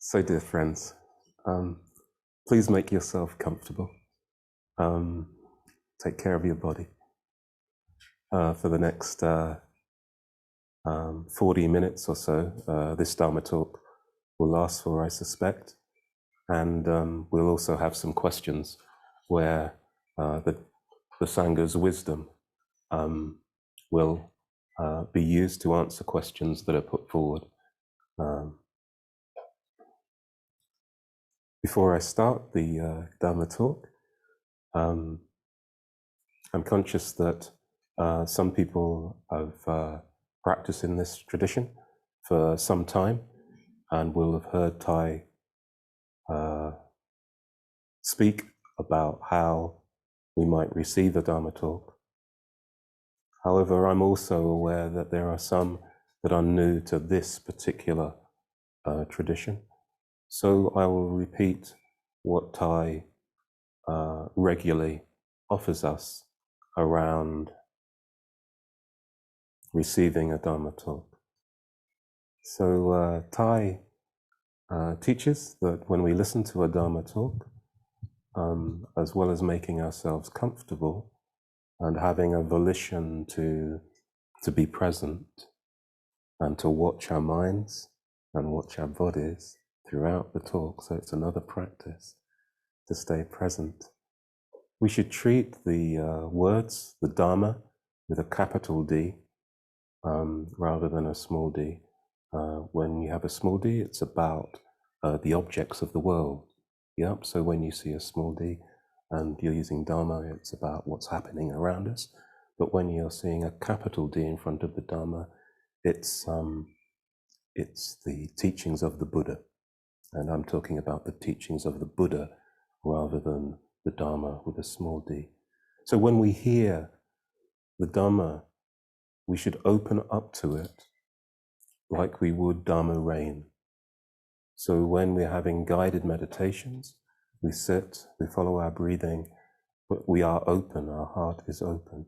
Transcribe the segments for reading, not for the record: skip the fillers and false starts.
So, dear friends, please make yourself comfortable. Take care of your body. For the next 40 minutes or so, this Dharma talk will last for, I suspect. And we'll also have some questions where the Sangha's wisdom will be used to answer questions that are put forward. Before I start the Dharma talk, I'm conscious that some people have practiced in this tradition for some time and will have heard Thay speak about how we might receive a Dharma talk. However, I'm also aware that there are some that are new to this particular tradition. So I will repeat what Thay regularly offers us around receiving a Dharma talk. So Thay teaches that when we listen to a Dharma talk, as well as making ourselves comfortable and having a volition to be present and to watch our minds and watch our bodies throughout the talk, so it's another practice to stay present. We should treat the words, the Dharma, with a capital D rather than a small d. When you have a small d, it's about the objects of the world. Yep. So when you see a small d and you're using Dharma, it's about what's happening around us. But when you're seeing a capital D in front of the Dharma, it's the teachings of the Buddha. And I'm talking about the teachings of the Buddha rather than the Dharma with a small d. So when we hear the Dharma, we should open up to it like we would Dharma rain. So when we're having guided meditations, we sit, we follow our breathing, but we are open, our heart is open.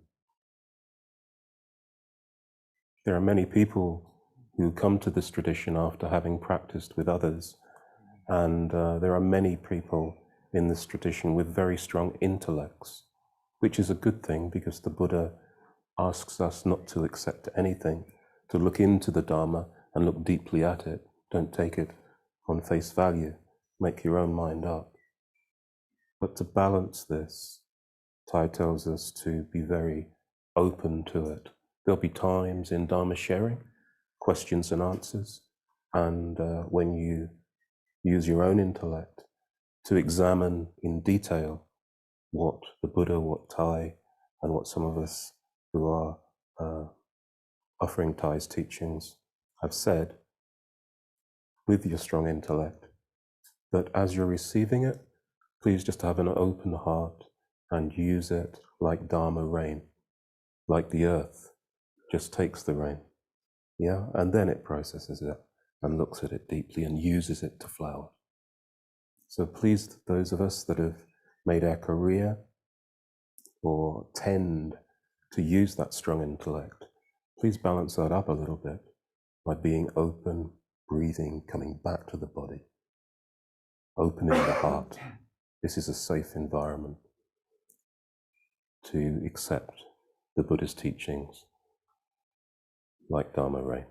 There are many people who come to this tradition after having practiced with others, and there are many people in this tradition with very strong intellects, which is a good thing because the Buddha asks us not to accept anything, to look into the Dharma and look deeply at it. Don't take it on face value, make your own mind up. But to balance this, Thay tells us to be very open to it. There'll be times in Dharma sharing, questions and answers, and when you use your own intellect to examine in detail what the Buddha, what Thay, and what some of us who are offering Thay's teachings have said with your strong intellect, that as you're receiving it, please just have an open heart and use it like Dharma rain, like the earth just takes the rain, yeah, and then it processes it and looks at it deeply and uses it to flower. So please, those of us that have made our career or tend to use that strong intellect, please balance that up a little bit by being open, breathing, coming back to the body, opening the heart. This is a safe environment to accept the Buddha's teachings like Dharma rain.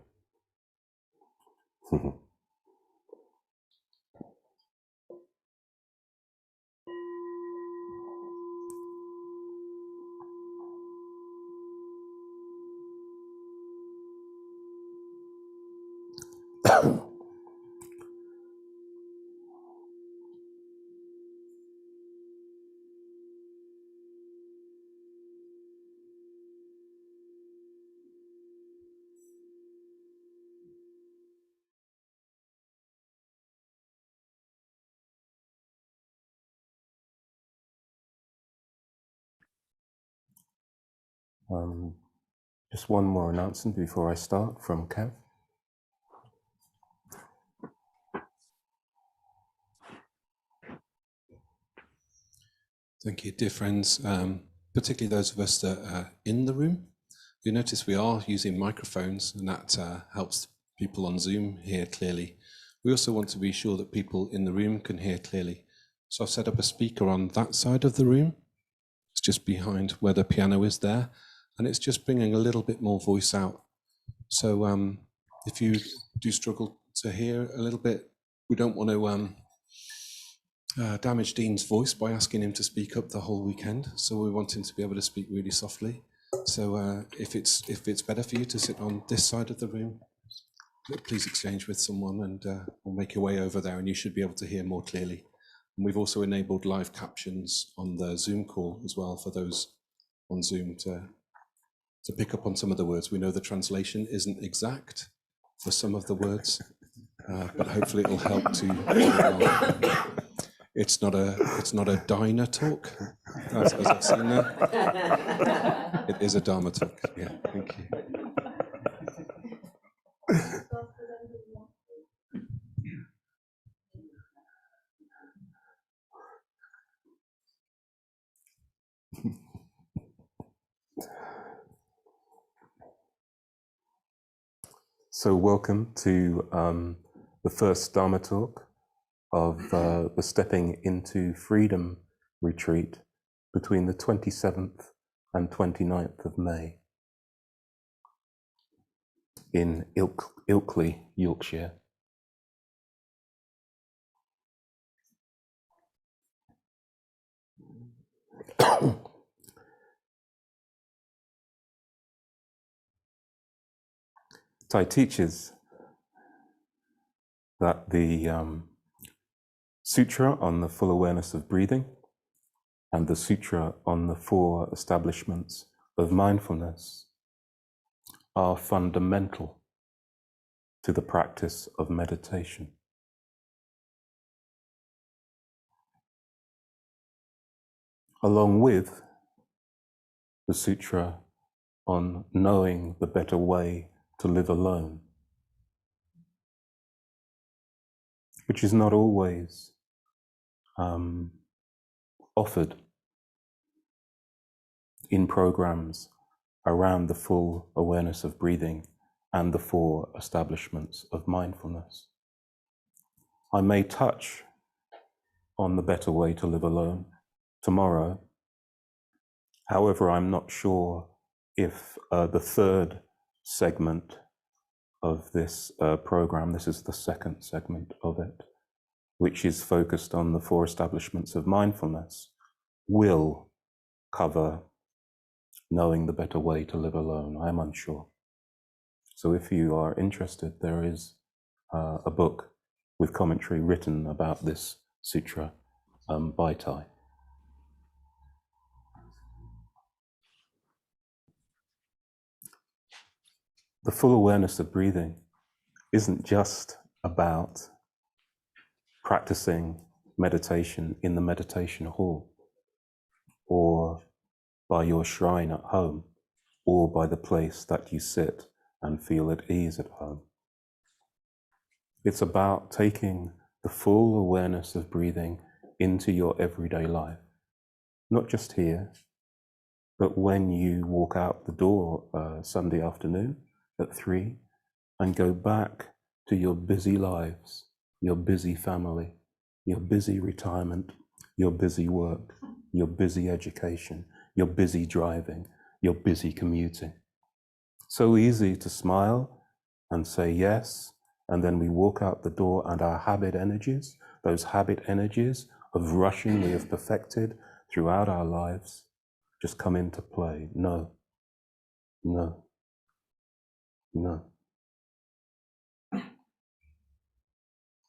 Just one more announcement before I start from Kev. Thank you, dear friends, particularly those of us that are in the room. You notice we are using microphones, and that helps people on Zoom hear clearly. We also want to be sure that people in the room can hear clearly. So I've set up a speaker on that side of the room. It's just behind where the piano is there. And it's just bringing a little bit more voice out. So if you do struggle to hear a little bit, we don't want to damage Dean's voice by asking him to speak up the whole weekend. So we want him to be able to speak really softly. So if it's better for you to sit on this side of the room, please exchange with someone and we'll make your way over there and you should be able to hear more clearly. And we've also enabled live captions on the Zoom call as well for those on Zoom to pick up on some of the words. We know the translation isn't exact for some of the words, but hopefully it'll help to. It's not a Diner talk, as I've seen there. It is a Dharma talk. Yeah, thank you. So welcome to the first Dharma talk of the Stepping into Freedom retreat between the 27th and 29th of May in Ilkley, Yorkshire. Thay teaches that the Sutra on the full awareness of breathing and the Sutra on the Four Establishments of Mindfulness are fundamental to the practice of meditation. Along with the Sutra on knowing the better way to live alone, which is not always offered in programs around the full awareness of breathing and the Four Establishments of Mindfulness. I may touch on the better way to live alone tomorrow. However, I'm not sure if the third segment of this program, this is the second segment of it, which is focused on the Four Establishments of Mindfulness, will cover knowing the better way to live alone. I'm unsure. So if you are interested, there is a book with commentary written about this sutra by Thay. The full awareness of breathing isn't just about practicing meditation in the meditation hall or by your shrine at home or by the place that you sit and feel at ease at home. It's about taking the full awareness of breathing into your everyday life, not just here, but when you walk out the door Sunday afternoon at 3 and go back to your busy lives, your busy family, your busy retirement, your busy work, your busy education, your busy driving, your busy commuting. So easy to smile and say yes, and then we walk out the door and our habit energies, those habit energies of rushing we have perfected throughout our lives, just come into play. No, no, no.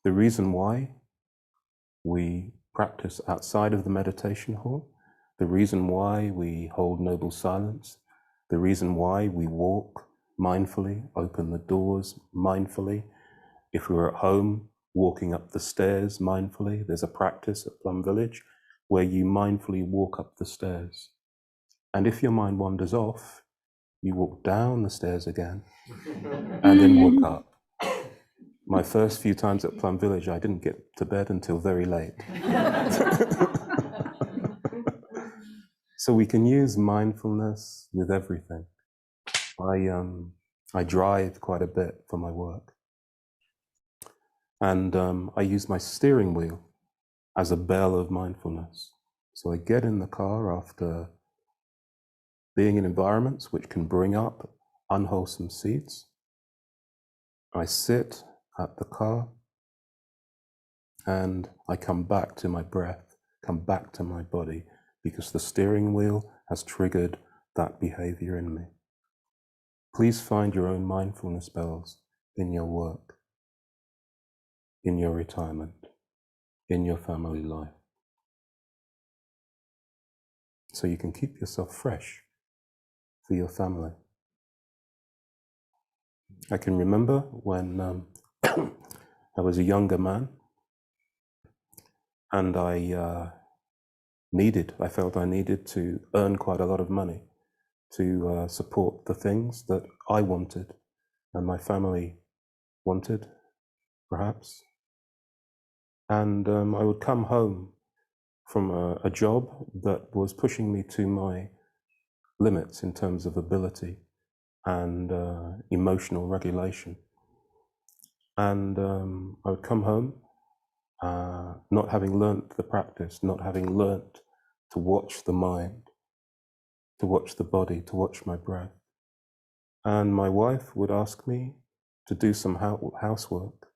The reason why we practice outside of the meditation hall, the reason why we hold noble silence, the reason why we walk mindfully, open the doors mindfully. If we're at home, walking up the stairs mindfully, there's a practice at Plum Village where you mindfully walk up the stairs. And if your mind wanders off, you walk down the stairs again and then walk up. My first few times at Plum Village, I didn't get to bed until very late. So we can use mindfulness with everything. I drive quite a bit for my work. And I use my steering wheel as a bell of mindfulness. So I get in the car after being in environments which can bring up unwholesome seeds. I sit at the car and I come back to my breath, come back to my body, because the steering wheel has triggered that behavior in me. Please find your own mindfulness bells in your work, in your retirement, in your family life, so you can keep yourself fresh for your family. I can remember when I was a younger man, and I felt I needed to earn quite a lot of money to support the things that I wanted and my family wanted, perhaps. And I would come home from a job that was pushing me to my limits in terms of ability and emotional regulation. And I would come home not having learnt the practice, not having learnt to watch the mind, to watch the body, to watch my breath. And my wife would ask me to do some housework,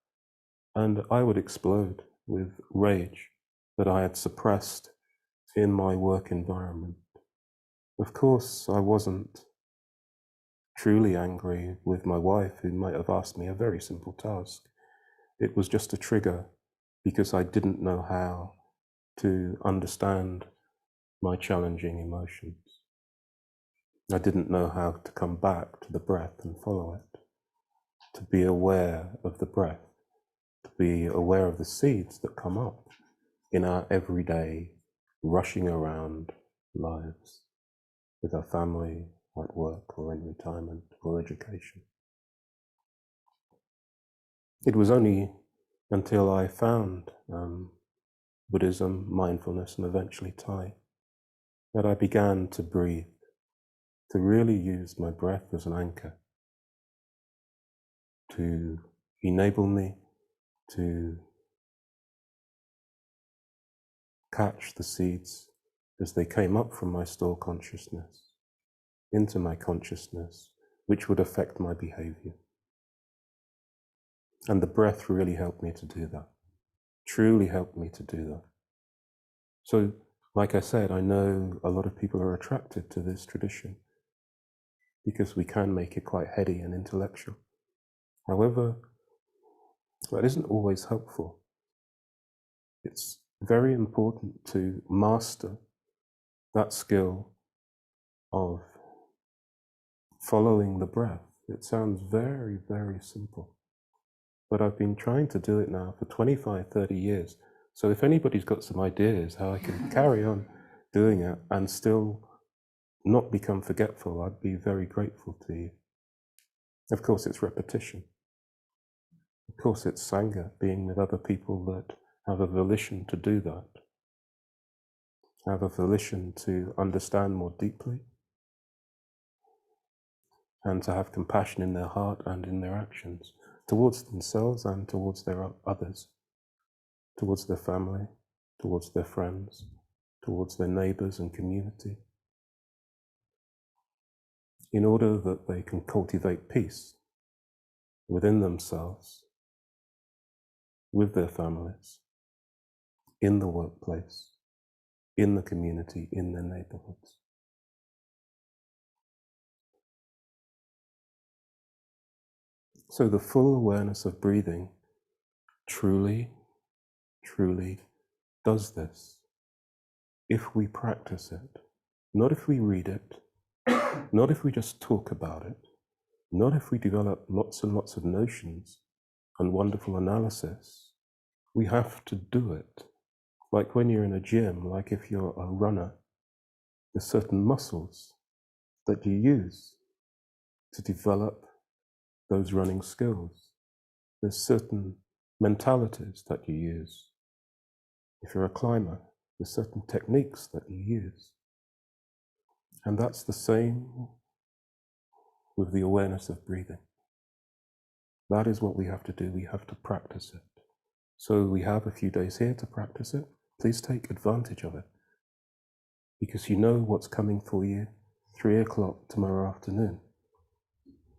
and I would explode with rage that I had suppressed in my work environment. Of course, I wasn't truly angry with my wife, who might have asked me a very simple task. It was just a trigger because I didn't know how to understand my challenging emotions. I didn't know how to come back to the breath and follow it, to be aware of the breath, to be aware of the seeds that come up in our everyday rushing around lives with our family, at work, or in retirement, or education. It was only until I found Buddhism, mindfulness, and eventually Thay that I began to breathe, to really use my breath as an anchor, to enable me to catch the seeds as they came up from my store consciousness into my consciousness, which would affect my behavior. And the breath really helped me to do that, truly helped me to do that. So, like I said, I know a lot of people are attracted to this tradition because we can make it quite heady and intellectual. However, that isn't always helpful. It's very important to master that skill of following the breath. It sounds very, very simple, but I've been trying to do it now for 25, 30 years. So if anybody's got some ideas how I can carry on doing it and still not become forgetful, I'd be very grateful to you. Of course, it's repetition. Of course, it's Sangha, being with other people that have a volition to do that, have a volition to understand more deeply, and to have compassion in their heart and in their actions, towards themselves and towards their others, towards their family, towards their friends, towards their neighbors and community, in order that they can cultivate peace within themselves, with their families, in the workplace, in the community, in their neighborhoods. So the full awareness of breathing truly, truly does this if we practice it, not if we read it, not if we just talk about it, not if we develop lots and lots of notions and wonderful analysis. We have to do it. Like when you're in a gym, like if you're a runner, there's certain muscles that you use to develop those running skills. There's certain mentalities that you use. If you're a climber, there's certain techniques that you use. And that's the same with the awareness of breathing. That is what we have to do. We have to practice it. So we have a few days here to practice it. Please take advantage of it, because you know what's coming for you 3 o'clock tomorrow afternoon.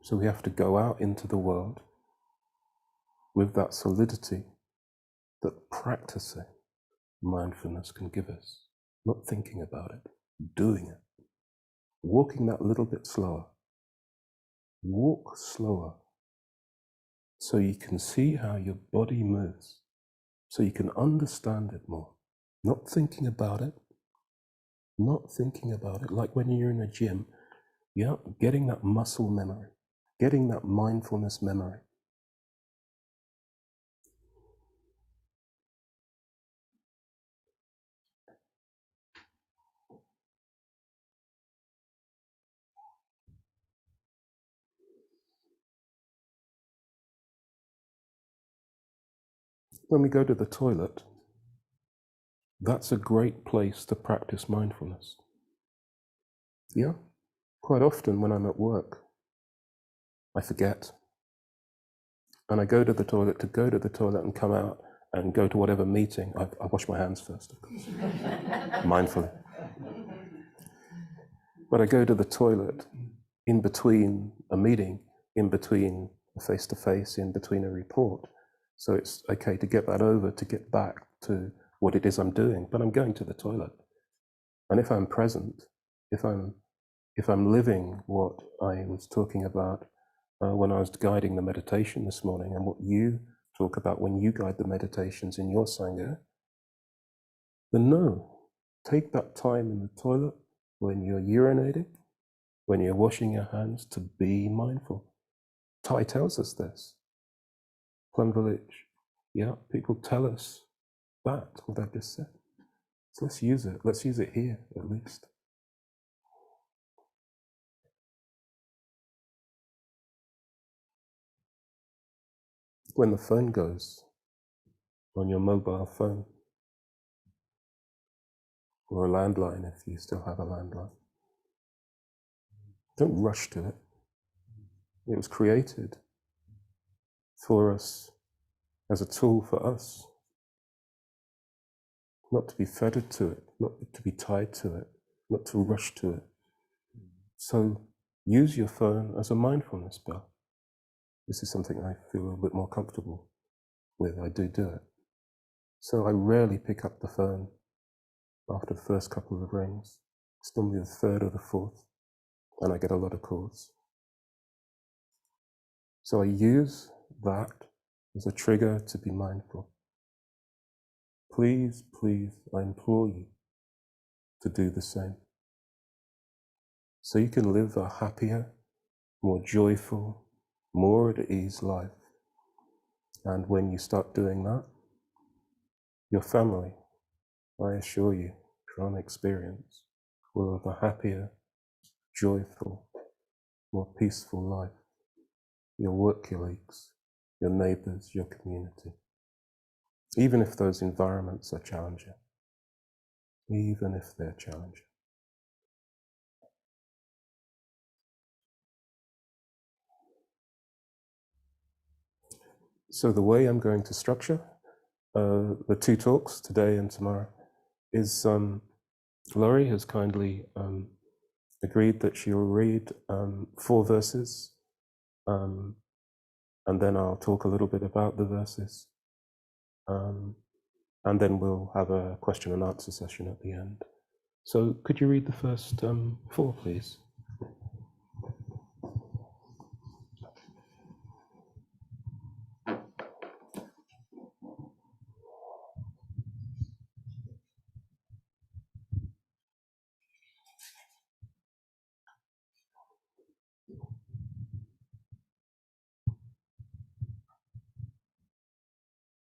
So we have to go out into the world with that solidity that practicing mindfulness can give us. Not thinking about it, doing it. Walking that little bit slower. Walk slower so you can see how your body moves, so you can understand it more. Not thinking about it, like when you're in a gym, yeah, getting that muscle memory, getting that mindfulness memory. When we go to the toilet, that's a great place to practice mindfulness. Yeah, quite often when I'm at work, I forget. And I go to the toilet and come out and go to whatever meeting. I wash my hands first, of course, mindfully. But I go to the toilet in between a meeting, in between a face-to-face, in between a report. So it's okay to get that over, to get back to what it is I'm doing, but I'm going to the toilet. And if I'm present, if I'm living what I was talking about when I was guiding the meditation this morning, and what you talk about when you guide the meditations in your Sangha, then no, take that time in the toilet when you're urinating, when you're washing your hands, to be mindful. Thay tells us this. Plum Village, yeah, people tell us that, what I've just said. So let's use it. Let's use it here, at least. When the phone goes, on your mobile phone, or a landline if you still have a landline, don't rush to it. It was created for us as a tool for us, not to be fettered to it, not to be tied to it, not to rush to it. So use your phone as a mindfulness bell. This is something I feel a little bit more comfortable with. I do it. So I rarely pick up the phone after the first couple of rings. It's normally the third or the fourth, and I get a lot of calls. So I use that as a trigger to be mindful. Please, please, I implore you to do the same. So you can live a happier, more joyful, more at ease life. And when you start doing that, your family, I assure you, from experience, will have a happier, joyful, more peaceful life. Your work colleagues, your neighbors, your community. Even if those environments are challenging. Even if they're challenging. So the way I'm going to structure the 2 talks today and tomorrow is Laurie has kindly agreed that she'll read 4 verses, and then I'll talk a little bit about the verses, and then we'll have a question and answer session at the end. So could you read the first 4, please?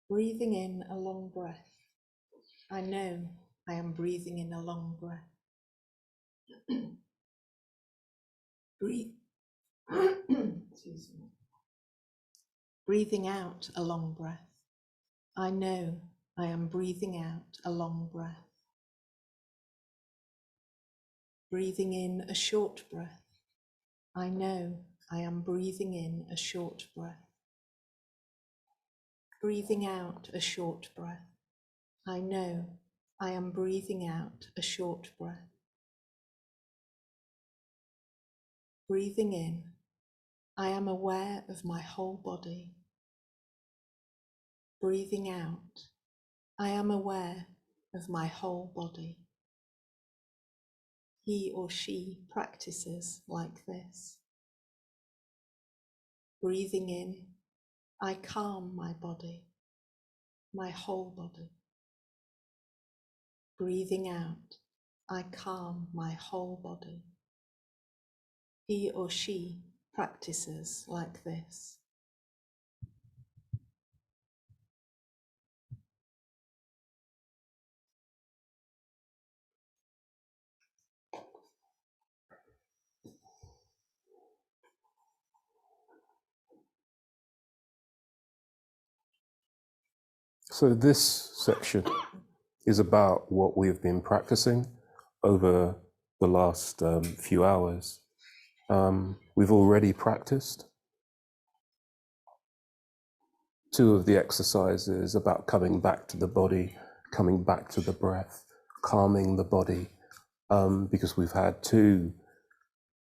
Breathing in a long breath. I know I am breathing in a long breath. Breathe. Excuse me. Breathing out a long breath. I know I am breathing out a long breath. Breathing in a short breath. I know I am breathing in a short breath. breathing out a short breath. I know I am breathing out a short breath. Breathing in, I am aware of my whole body. Breathing out, I am aware of my whole body. He or she practices like this. Breathing in, I calm my body, my whole body. Breathing out, I calm my whole body. He or she practices like this. So this section is about what we've been practicing over the last few hours. We've already practiced 2 of the exercises about coming back to the body, coming back to the breath, calming the body, because we've had 2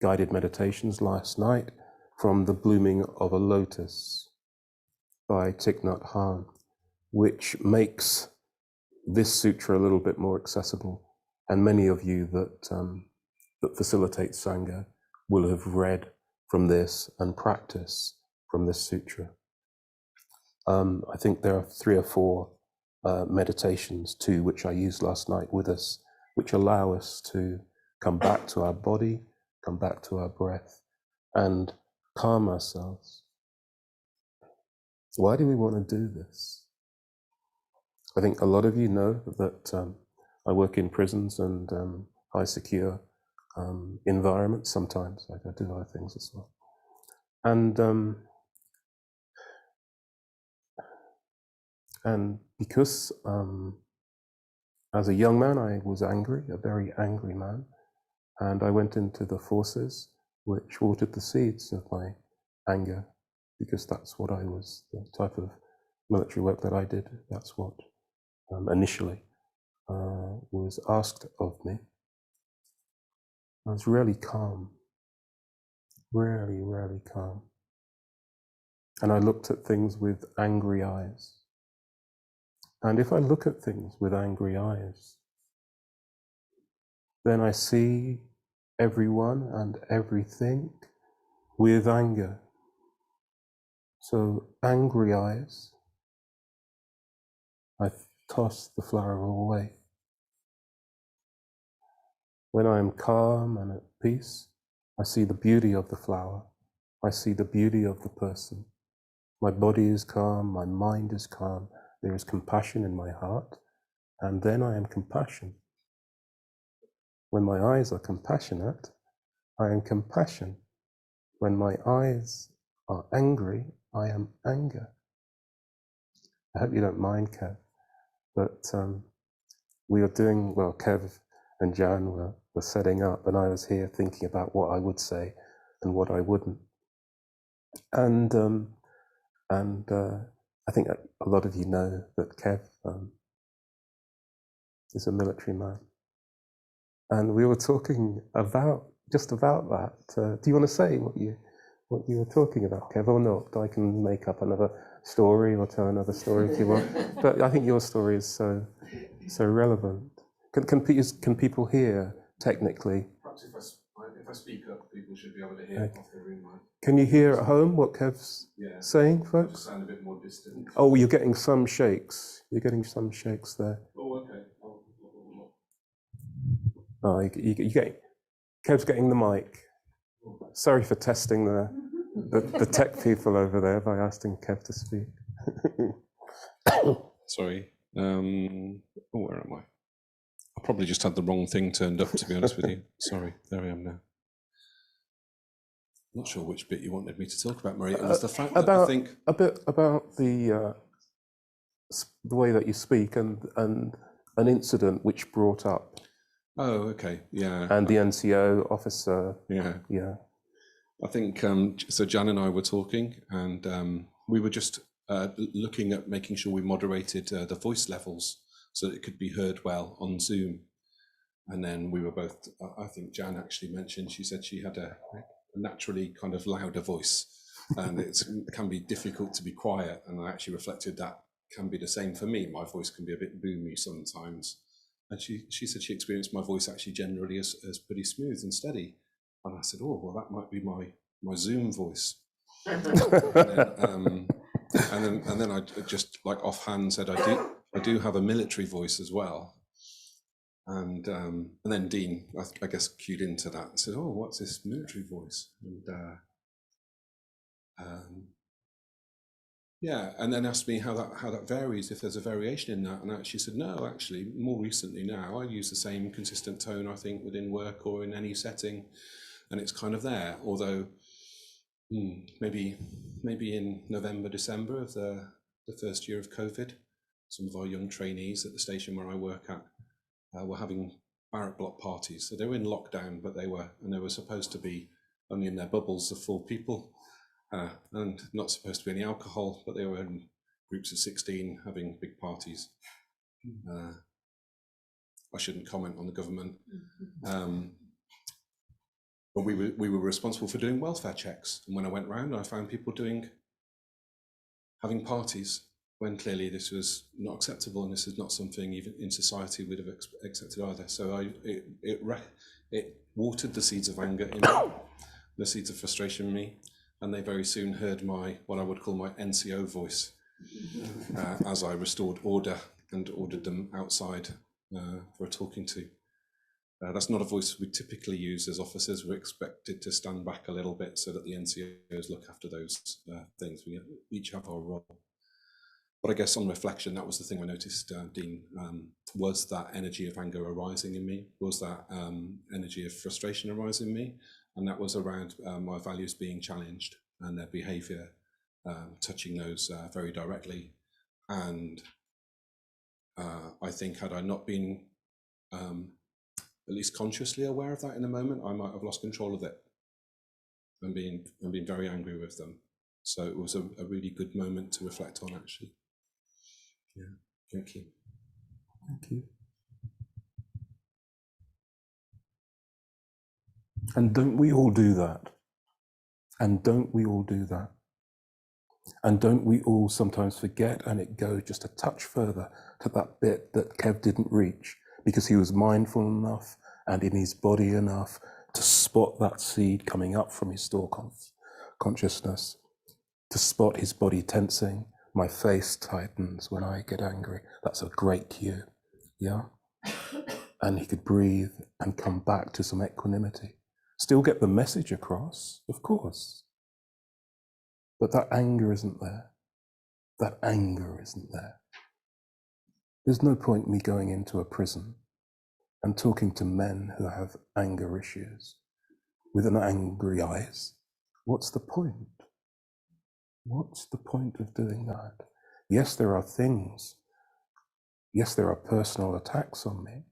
guided meditations last night from The Blooming of a Lotus by Thich Nhat Hanh, which makes this sutra a little bit more accessible. And many of you that facilitate Sangha will have read from this and practice from this sutra. I think there are 3 or 4 meditations too, which I used last night with us, which allow us to come back to our body, come back to our breath, and calm ourselves. Why do we want to do this? I think a lot of you know that I work in prisons and high secure environments sometimes. I do other things as well. And because as a young man, I was angry, a very angry man, and I went into the forces which watered the seeds of my anger, because that's what I was, the type of military work that I did, that's what initially was asked of me. I was really calm, really, really calm. And I looked at things with angry eyes. And if I look at things with angry eyes, then I see everyone and everything with anger. So angry eyes, I toss the flower away. When I am calm and at peace, I see the beauty of the flower. I see the beauty of the person. My body is calm, my mind is calm, there is compassion in my heart, and then I am compassion. When my eyes are compassionate, I am compassion. When my eyes are angry, I am anger. I hope you don't mind, Kev, but we were doing, well, Kev and Jan were setting up, and I was here thinking about what I would say and what I wouldn't. And I think a lot of you know that Kev is a military man. And we were talking about that. Do you want to say what you were talking about, Kev, or not? I can make up another story or tell another story if you want. But I think your story is so relevant. Can people hear technically? Perhaps if I speak up, people should be able to hear off the room, right? Can you hear at home what Kev's saying, folks? Sound a bit more distant. Oh, you're getting some shakes. You're getting some shakes there. Oh, okay. Oh, you getting. Kev's getting the mic. Sorry for testing the tech people over there by asking Kev to speak. Sorry. Where am I? I probably just had the wrong thing turned up, to be honest with you. Sorry, there I am now. Not sure which bit you wanted me to talk about, Marie. It was the fact that I think a bit about the way that you speak and an incident which brought up. Oh, okay, yeah. And the NCO officer. Yeah. I think so. Jan and I were talking, and we were just looking at making sure we moderated the voice levels so that it could be heard well on Zoom. And then we were both, I think Jan actually mentioned, she said she had a naturally kind of louder voice, and it can be difficult to be quiet. And I actually reflected that can be the same for me. My voice can be a bit boomy sometimes. And she said she experienced my voice actually generally as pretty smooth and steady. And I said, oh, well, that might be my Zoom voice. And then I just like offhand said, I do have a military voice as well. And then Dean, I guess, cued into that and said, oh, what's this military voice? And yeah, and then asked me how that varies, if there's a variation in that. And I actually said, no, actually, more recently now, I use the same consistent tone, I think, within work or in any setting, and it's kind of there. Although maybe in November, December of the first year of COVID, some of our young trainees at the station where I work at were having barrack block parties. So they were in lockdown, but they were supposed to be only in their bubbles of 4 people. And not supposed to be any alcohol, but they were in groups of 16 having big parties. I shouldn't comment on the government. But we were responsible for doing welfare checks. And when I went round, I found people having parties when clearly this was not acceptable, and this is not something even in society we'd have accepted either. So it watered the seeds of anger in me, the seeds of frustration in me. And they very soon heard what I would call my NCO voice as I restored order and ordered them outside for a talking to. That's not a voice we typically use as officers. We're expected to stand back a little bit so that the NCOs look after those things. We each have our role. But I guess on reflection, that was the thing I noticed, Dean, was that energy of anger arising in me, was that energy of frustration arising in me. And that was around my values being challenged and their behaviour, touching those very directly. And I think had I not been at least consciously aware of that in a moment, I might have lost control of it and been very angry with them. So it was a really good moment to reflect on, actually. Yeah, thank you. Thank you. And don't we all do that? And don't we all do that? And don't we all sometimes forget, and it goes just a touch further to that bit that Kev didn't reach because he was mindful enough and in his body enough to spot that seed coming up from his store consciousness, to spot his body tensing. My face tightens when I get angry. That's a great cue, yeah? And he could breathe and come back to some equanimity. Still get the message across, of course. But that anger isn't there. That anger isn't there. There's no point me going into a prison and talking to men who have anger issues with an angry eyes. What's the point? What's the point of doing that? Yes, there are things. Yes, there are personal attacks on me.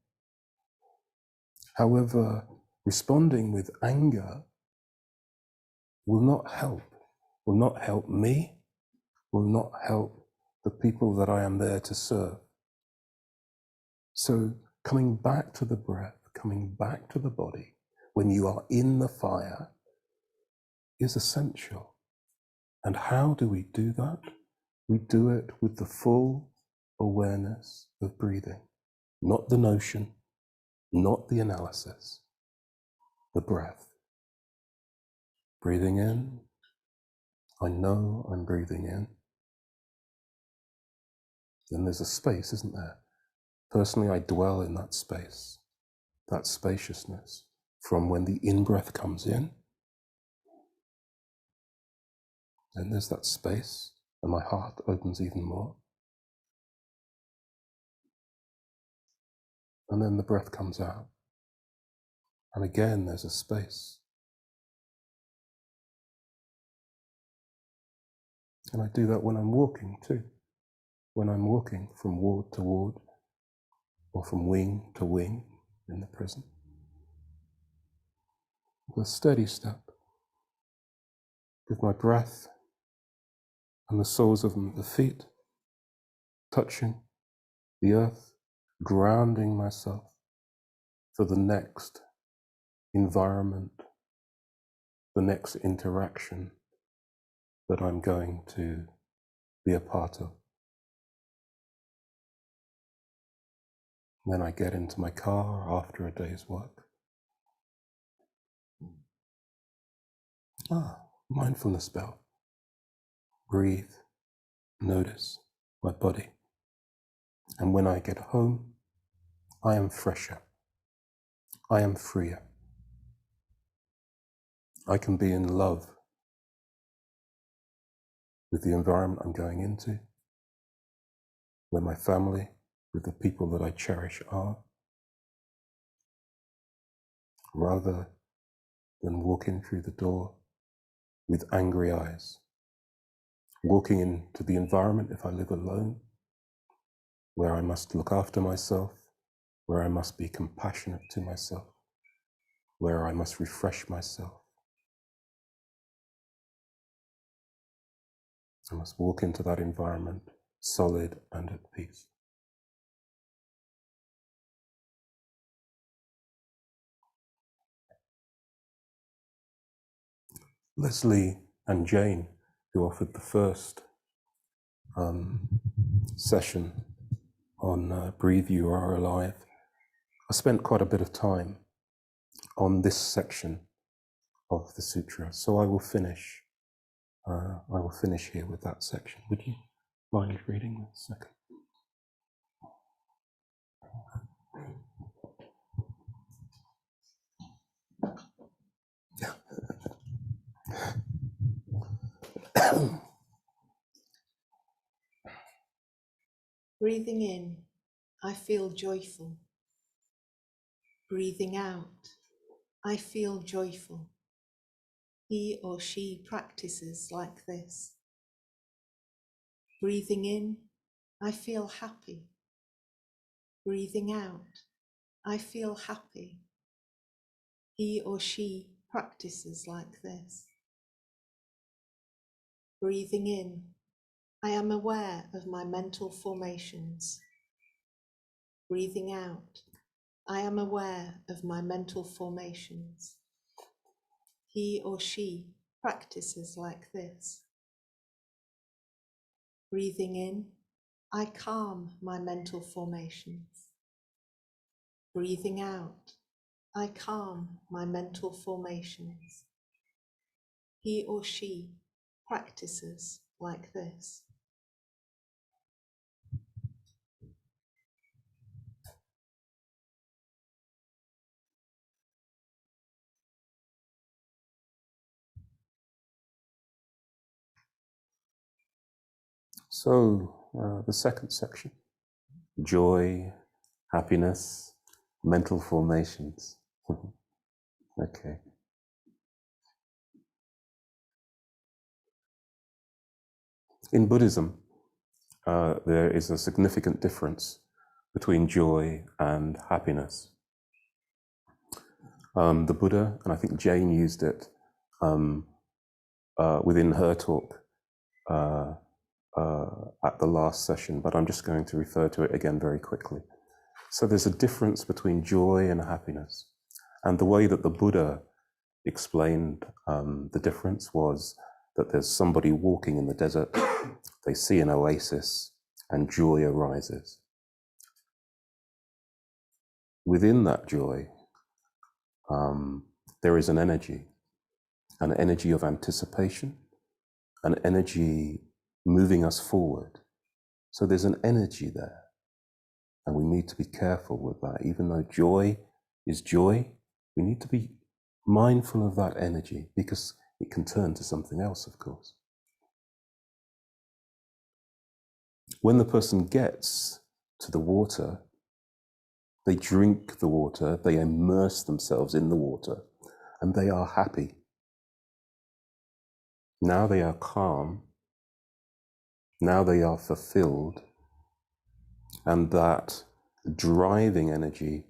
However, responding with anger will not help me, will not help the people that I am there to serve. So coming back to the breath, coming back to the body, when you are in the fire, is essential. And how do we do that? We do it with the full awareness of breathing, not the notion, not the analysis, the breath. Breathing in, I know I'm breathing in. Then there's a space, isn't there? Personally, I dwell in that space, that spaciousness, from when the in-breath comes in. Then there's that space, and my heart opens even more. And then the breath comes out. And again, there's a space. And I do that when I'm walking too. When I'm walking from ward to ward, or from wing to wing in the prison. With a steady step, with my breath and the soles of the feet touching the earth, grounding myself for the next environment, the next interaction that I'm going to be a part of. Then I get into my car after a day's work. Mindfulness bell. Breathe, notice my body. And when I get home, I am fresher. I am freer. I can be in love with the environment I'm going into, where my family, with the people that I cherish are, rather than walking through the door with angry eyes, walking into the environment, if I live alone, where I must look after myself, where I must be compassionate to myself, where I must refresh myself. I must walk into that environment solid and at peace. Leslie and Jane, who offered the first session on Breathe, You Are Alive, I spent quite a bit of time on this section of the sutra, so I will finish here with that section. Would you mind reading a second? Breathing in, I feel joyful. Breathing out, I feel joyful. He or she practices like this. Breathing in, I feel happy. Breathing out, I feel happy. He or she practices like this. Breathing in, I am aware of my mental formations. Breathing out, I am aware of my mental formations. He or she practices like this. Breathing in, I calm my mental formations. Breathing out, I calm my mental formations. He or she practices like this. So the second section, joy, happiness, mental formations. Okay. In Buddhism, there is a significant difference between joy and happiness. The Buddha, and I think Jane used it within her talk at the last session, but I'm just going to refer to it again very quickly. So there's a difference between joy and happiness. And the way that the Buddha explained the difference was that there's somebody walking in the desert, they see an oasis, and joy arises. Within that joy, there is an energy of anticipation, an energy moving us forward. So there's an energy there, and we need to be careful with that. Even though joy is joy, we need to be mindful of that energy because it can turn to something else, of course. When the person gets to the water, they drink the water, they immerse themselves in the water, and they are happy. Now they are calm, now they are fulfilled, and that driving energy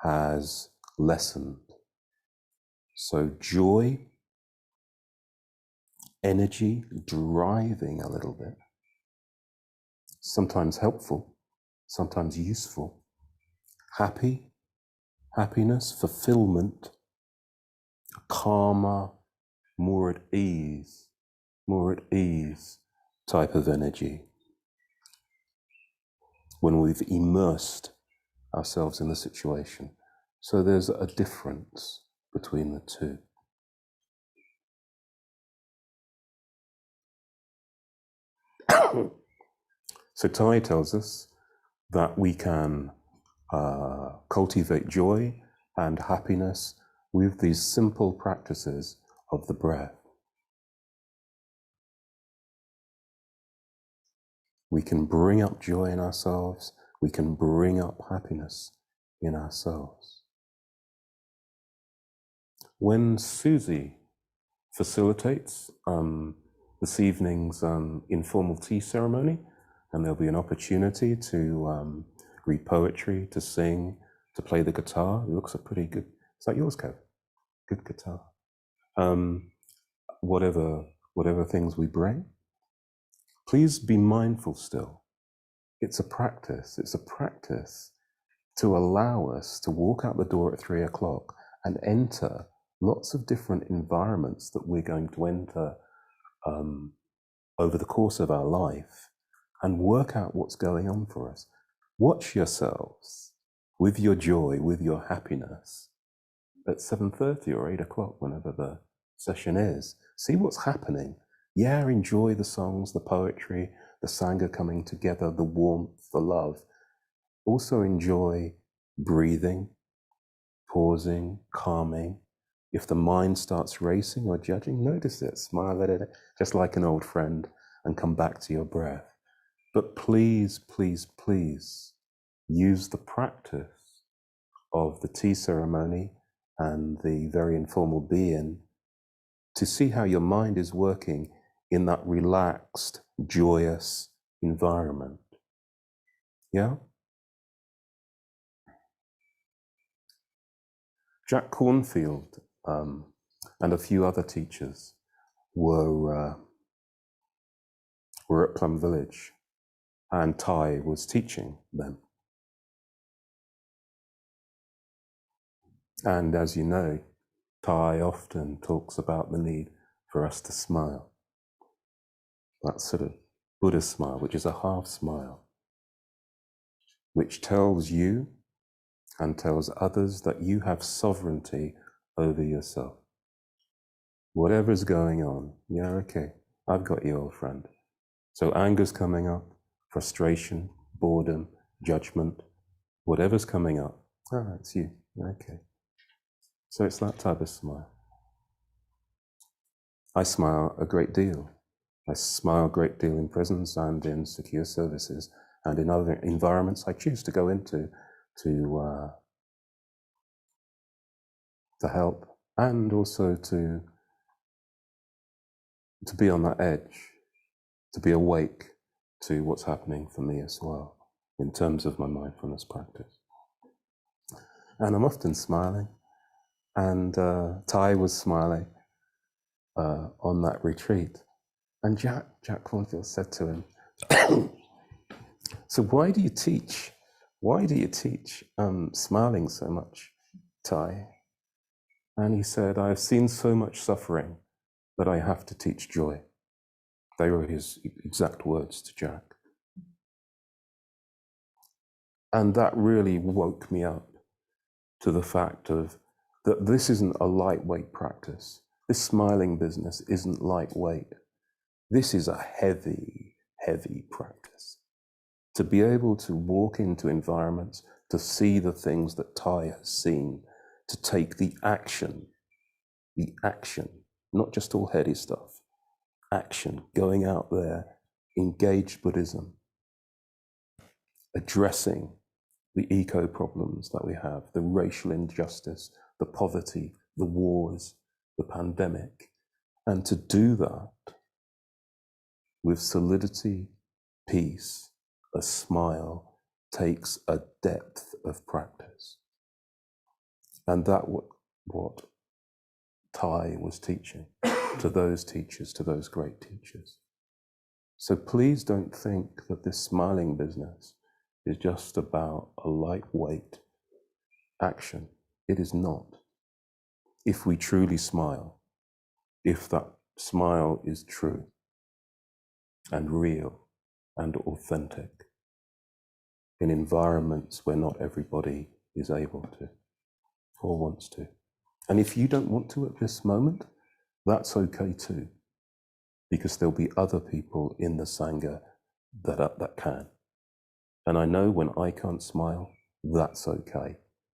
has lessened. So joy energy driving a little bit, sometimes helpful, sometimes useful, happiness, fulfillment, calmer, more at ease type of energy when we've immersed ourselves in the situation. So there's a difference between the two. So Thay tells us that we can cultivate joy and happiness with these simple practices of the breath. We can bring up joy in ourselves. We can bring up happiness in ourselves. When Susie facilitates this evening's informal tea ceremony, and there'll be an opportunity to read poetry, to sing, to play the guitar. It looks a pretty good. Is that yours, Kev? Good guitar. Whatever things we bring, please be mindful still. It's a practice. It's a practice to allow us to walk out the door at 3 o'clock and enter lots of different environments that we're going to enter over the course of our life and work out what's going on for us. Watch yourselves with your joy, with your happiness at 7:30 or 8 o'clock, whenever the session is. See what's happening. Yeah, enjoy the songs, the poetry, the Sangha coming together, the warmth, the love. Also enjoy breathing, pausing, calming. If the mind starts racing or judging, notice it, smile at it, just like an old friend, and come back to your breath. But please, please, please use the practice of the tea ceremony and the very informal be-in to see how your mind is working in that relaxed, joyous environment. Yeah? Jack Cornfield and a few other teachers were at Plum Village, and Thay was teaching them. And as you know, Thay often talks about the need for us to smile. That sort of Buddha smile, which is a half smile, which tells you and tells others that you have sovereignty over yourself. Whatever's going on, yeah, okay, I've got you, old friend. So anger's coming up, frustration, boredom, judgment, whatever's coming up, it's you, okay. So it's that type of smile. I smile a great deal. I smile a great deal in prisons and in secure services and in other environments I choose to go into to help, and also to be on that edge, to be awake to what's happening for me as well in terms of my mindfulness practice. And I'm often smiling, and Thay was smiling on that retreat. And Jack Cornfield said to him, so why do you teach? Why do you teach smiling so much, Thay? And he said, I've seen so much suffering that I have to teach joy. They were his exact words to Jack. And that really woke me up to the fact of that this isn't a lightweight practice. This smiling business isn't lightweight. This is a heavy, heavy practice. To be able to walk into environments, to see the things that Thay has seen, to take the action, not just all heady stuff, action, going out there, engaged Buddhism, addressing the eco problems that we have, the racial injustice, the poverty, the wars, the pandemic, and to do that with solidity, peace, a smile, takes a depth of practice. And that what Thay was teaching, to those teachers, to those great teachers. So please don't think that this smiling business is just about a lightweight action. It is not. If we truly smile, if that smile is true and real and authentic in environments where not everybody is able to or wants to. And if you don't want to at this moment, that's okay too, because there'll be other people in the Sangha that can. And I know when I can't smile, that's okay,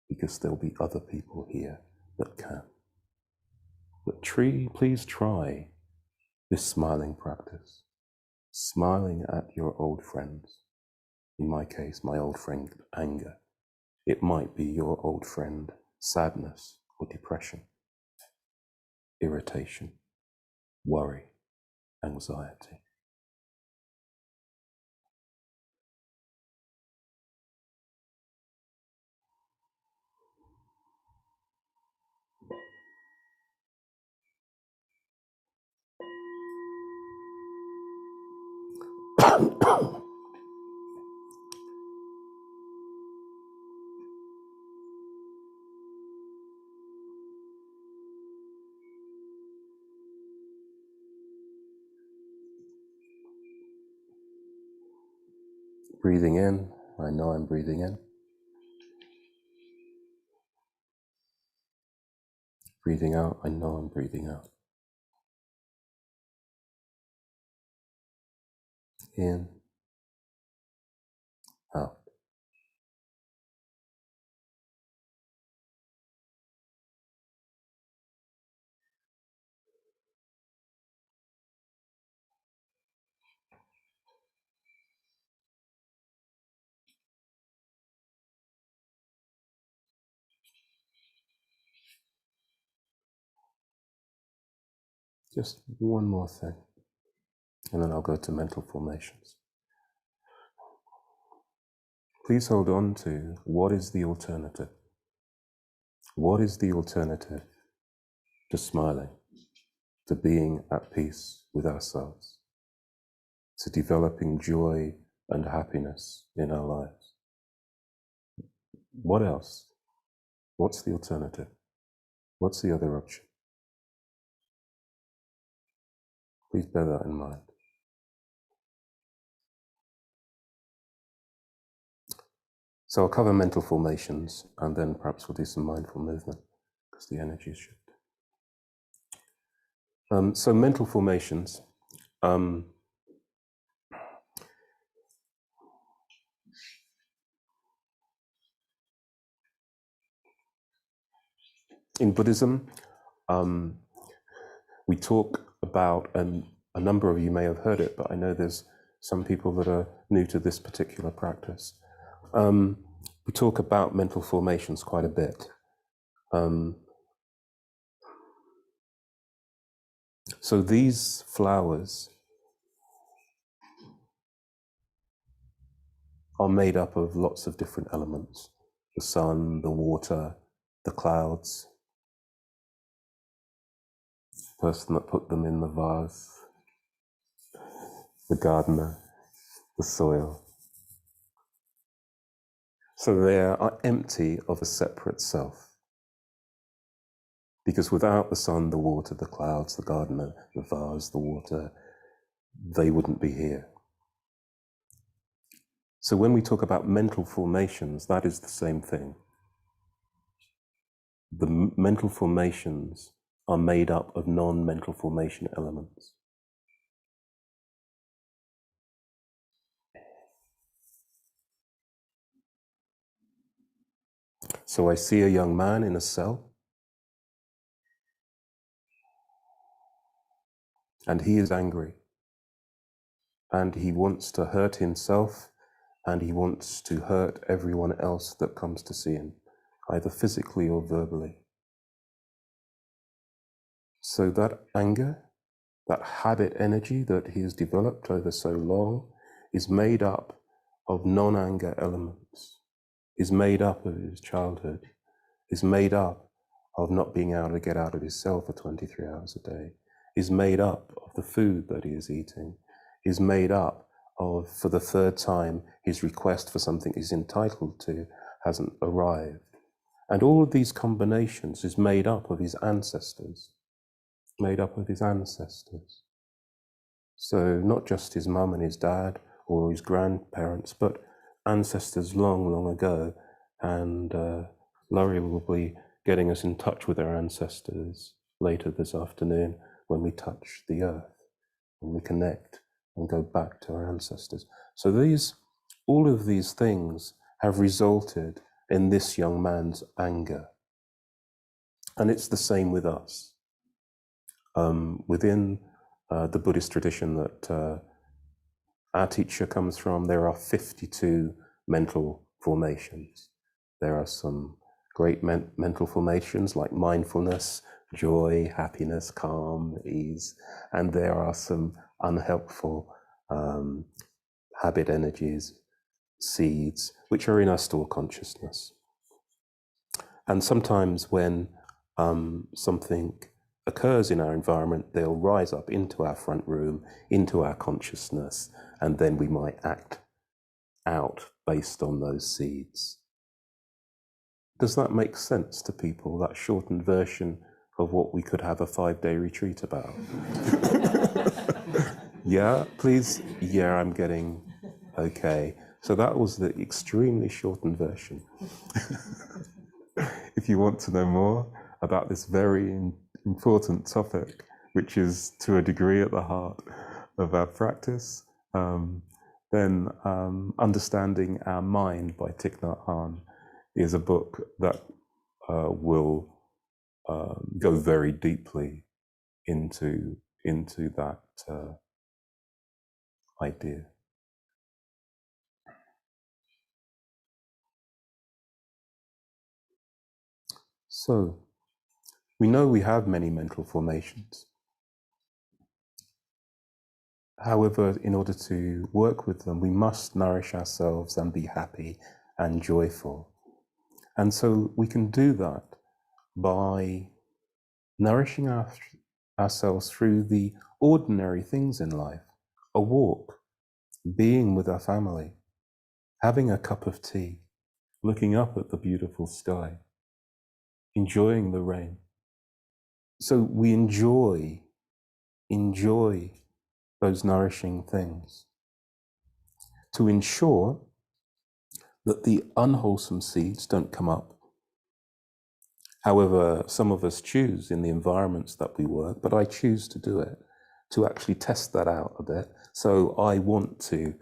because there'll be other people here that can. But please try this smiling practice, smiling at your old friends. In my case, my old friend anger. It might be your old friend sadness or depression, irritation, worry, anxiety. Breathing in, I know I'm breathing in. Breathing out, I know I'm breathing out. In, out. Just one more thing, and then I'll go to mental formations. Please hold on to what is the alternative. What is the alternative to smiling, to being at peace with ourselves, to developing joy and happiness in our lives? What else? What's the alternative? What's the other option? Please bear that in mind. So I'll cover mental formations, and then perhaps we'll do some mindful movement, because the energy is shifting. So mental formations. In Buddhism, we talk about, and a number of you may have heard it, but I know there's some people that are new to this particular practice. We talk about mental formations quite a bit. So these flowers are made up of lots of different elements: the sun, the water, the clouds, the person that put them in the vase, the gardener, the soil. So they are empty of a separate self. Because without the sun, the water, the clouds, the gardener, the vase, the water, they wouldn't be here. So when we talk about mental formations, that is the same thing. The mental formations are made up of non-mental formation elements. So I see a young man in a cell, and he is angry, and he wants to hurt himself, and he wants to hurt everyone else that comes to see him, either physically or verbally. So that anger, that habit energy that he has developed over so long, is made up of non-anger elements, is made up of his childhood, is made up of not being able to get out of his cell for 23 hours a day, is made up of the food that he is eating, is made up of, for the third time, his request for something he's entitled to hasn't arrived. And all of these combinations is made up of his ancestors, made up of his ancestors. So not just his mum and his dad or his grandparents, but ancestors long, long ago. And Laurie will be getting us in touch with our ancestors later this afternoon when we touch the earth, when we connect and go back to our ancestors. So all of these things have resulted in this young man's anger. And it's the same with us. Within the Buddhist tradition that our teacher comes from, there are 52 mental formations. There are some great mental formations like mindfulness, joy, happiness, calm, ease, and there are some unhelpful habit energies, seeds, which are in our store consciousness. And sometimes when something occurs in our environment, they'll rise up into our front room, into our consciousness, and then we might act out based on those seeds. Does that make sense to people, that shortened version of what we could have a 5-day retreat about? Yeah, please? Yeah, I'm getting okay. So that was the extremely shortened version. If you want to know more about this very important topic, which is to a degree at the heart of our practice, then Understanding Our Mind by Thich Nhat Hanh is a book that will go very deeply into that idea. So, we know we have many mental formations. However, in order to work with them, we must nourish ourselves and be happy and joyful. And so we can do that by nourishing ourselves through the ordinary things in life: a walk, being with our family, having a cup of tea, looking up at the beautiful sky, enjoying the rain. So we enjoy those nourishing things to ensure that the unwholesome seeds don't come up. However, some of us choose in the environments that we work, but I choose to do it, to actually test that out a bit. So I want to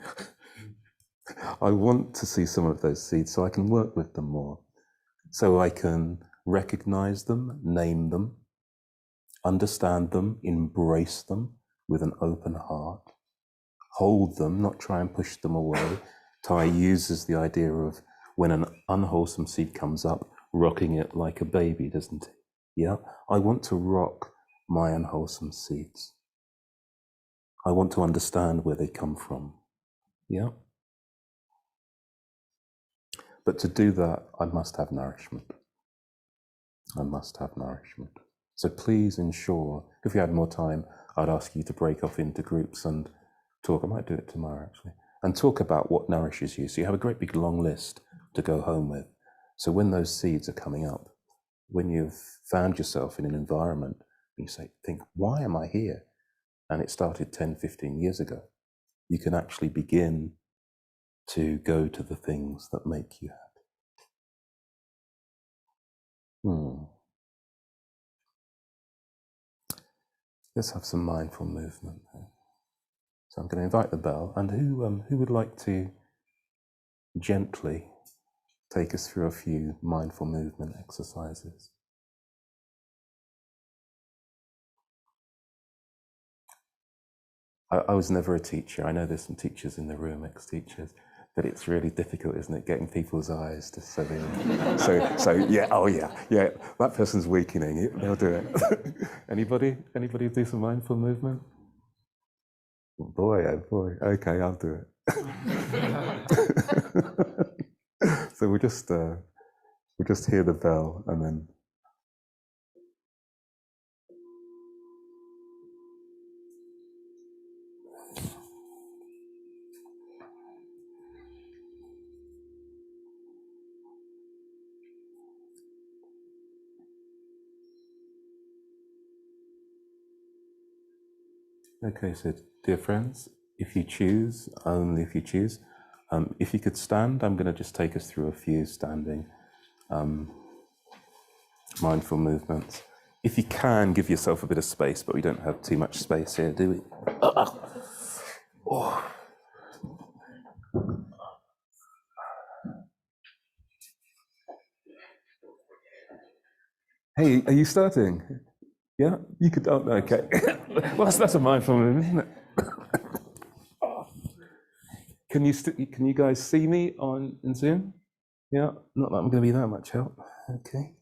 see some of those seeds so I can work with them more, so I can recognize them, name them, understand them, embrace them with an open heart, hold them, not try and push them away. Thay uses the idea of when an unwholesome seed comes up, rocking it like a baby, doesn't he? Yeah, I want to rock my unwholesome seeds. I want to understand where they come from. Yeah. But to do that, I must have nourishment. I must have nourishment. So please ensure, if we had more time, I'd ask you to break off into groups and talk. I might do it tomorrow, actually, and talk about what nourishes you. So you have a great big long list to go home with. So when those seeds are coming up, when you've found yourself in an environment, you think, why am I here? And it started 10, 15 years ago. You can actually begin to go to the things that make you happy. Let's have some mindful movement. So I'm going to invite the bell. And who would like to gently take us through a few mindful movement exercises? I was never a teacher. I know there's some teachers in the room, ex-teachers, but it's really difficult, isn't it, getting people's eyes to so yeah, oh yeah, that person's weakening. They'll do it. Anybody do some mindful movement? Boy, oh boy. Okay, I'll do it. So we'll just hear the bell and then Okay, so dear friends, if you choose, only if you choose, if you could stand, I'm going to just take us through a few standing mindful movements. If you can, give yourself a bit of space, but we don't have too much space here, do we? Oh. Hey, are you starting? Yeah, you could. Oh, okay. Well, that's a mindful movement, isn't it? Can you guys see me in Zoom? Yeah, not that I'm going to be that much help. Okay.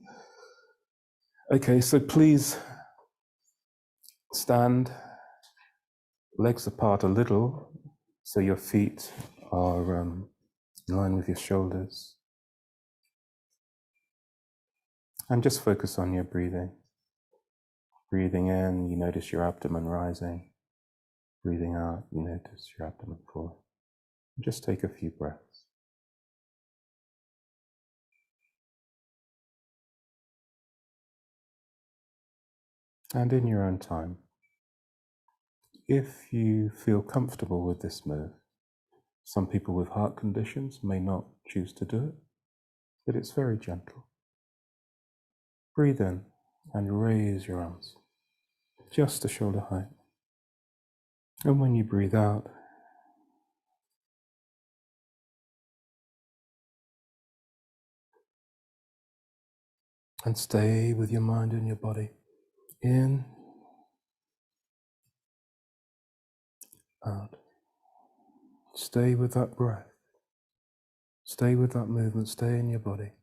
Okay, so please stand, legs apart a little, so your feet are in line with your shoulders. And just focus on your breathing. Breathing in, you notice your abdomen rising. Breathing out, you notice your abdomen falling. Just take a few breaths. And in your own time, if you feel comfortable with this move, some people with heart conditions may not choose to do it, but it's very gentle. Breathe in and raise your arms, just to shoulder height. And when you breathe out, and stay with your mind and your body. In, out. Stay with that breath. Stay with that movement. Stay in your body.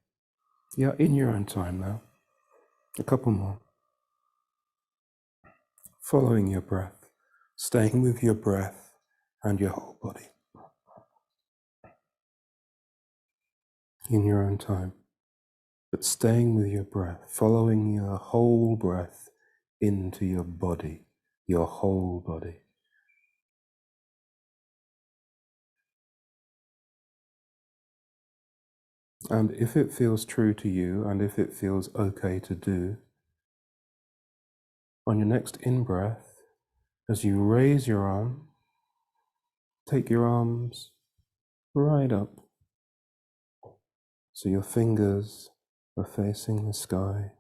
Yeah, in your own time now. A couple more. Following your breath. Staying with your breath and your whole body. In your own time. But staying with your breath. Following your whole breath into your body. Your whole body. And if it feels true to you, and if it feels okay to do, on your next in-breath, as you raise your arm, take your arms right up, so your fingers are facing the sky,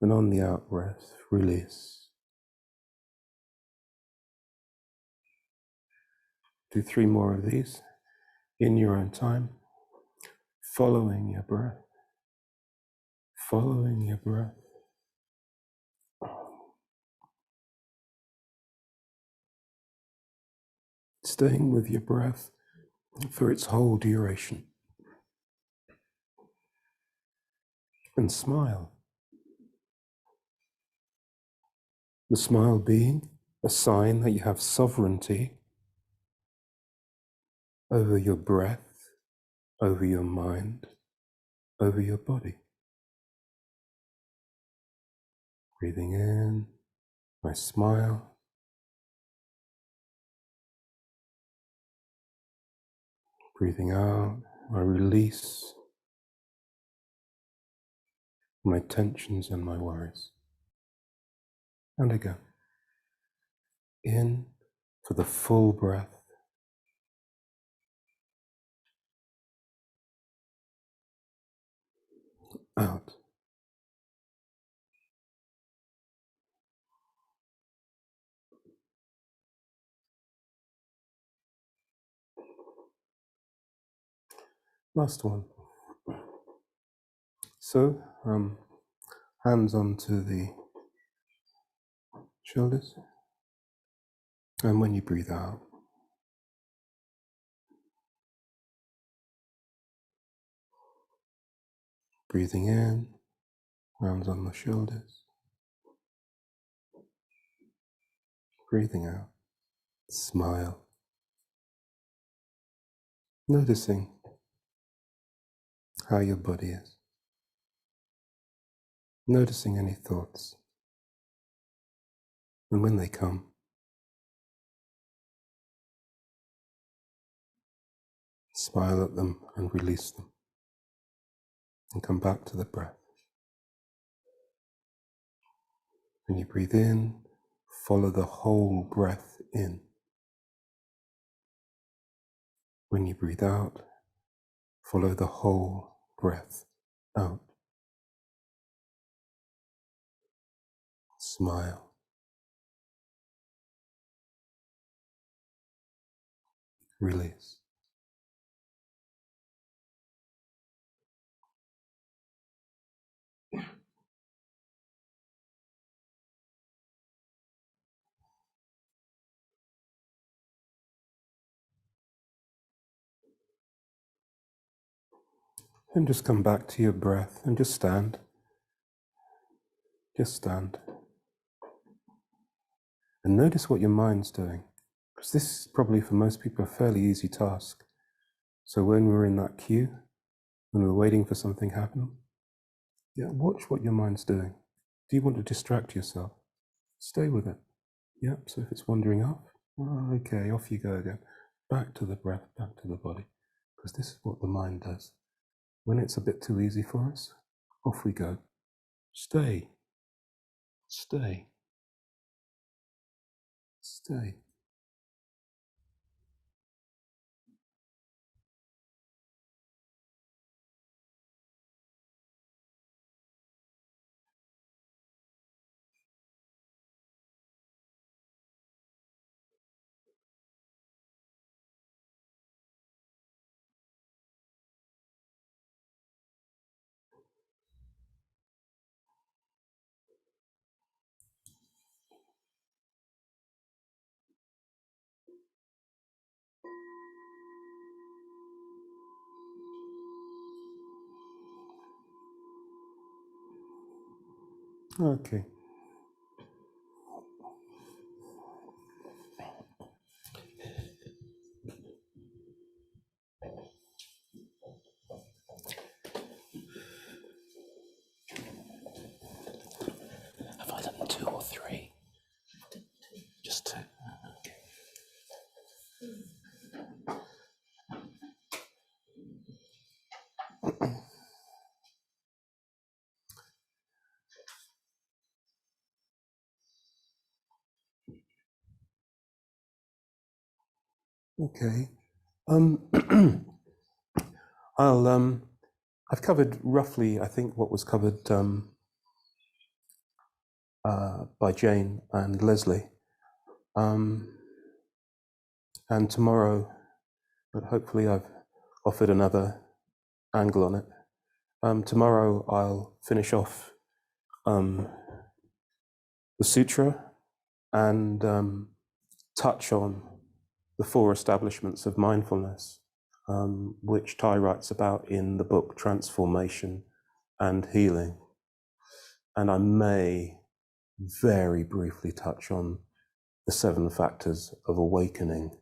and on the out-breath, release. Do 3 more of these in your own time, following your breath, following your breath. Staying with your breath for its whole duration. And smile. The smile being a sign that you have sovereignty over your breath, over your mind, over your body. Breathing in, I smile. Breathing out, I release my tensions and my worries. And again, in for the full breath. Out. Last one. So, hands onto the shoulders. And when you breathe out, breathing in, hands on the shoulders. Breathing out, smile. Noticing how your body is. Noticing any thoughts. And when they come, smile at them and release them. And come back to the breath. When you breathe in, follow the whole breath in. When you breathe out, follow the whole breath out. Smile. Release. And just come back to your breath and just stand. Just stand. And notice what your mind's doing. Because this is probably for most people a fairly easy task. So when we're in that queue, when we're waiting for something to happen, watch what your mind's doing. Do you want to distract yourself? Stay with it. So if it's wandering off, okay, off you go again. Back to the breath, back to the body. Because this is what the mind does. When it's a bit too easy for us, off we go. Stay. Stay. Stay. Okay. Have I done 2 or 3? Just 2. Okay. I've covered roughly, I think, what was covered by Jane and Leslie. And tomorrow, but hopefully I've offered another angle on it. Tomorrow I'll finish off the Sutra and touch on the Four Establishments of Mindfulness, which Thay writes about in the book Transformation and Healing. And I may very briefly touch on the 7 factors of awakening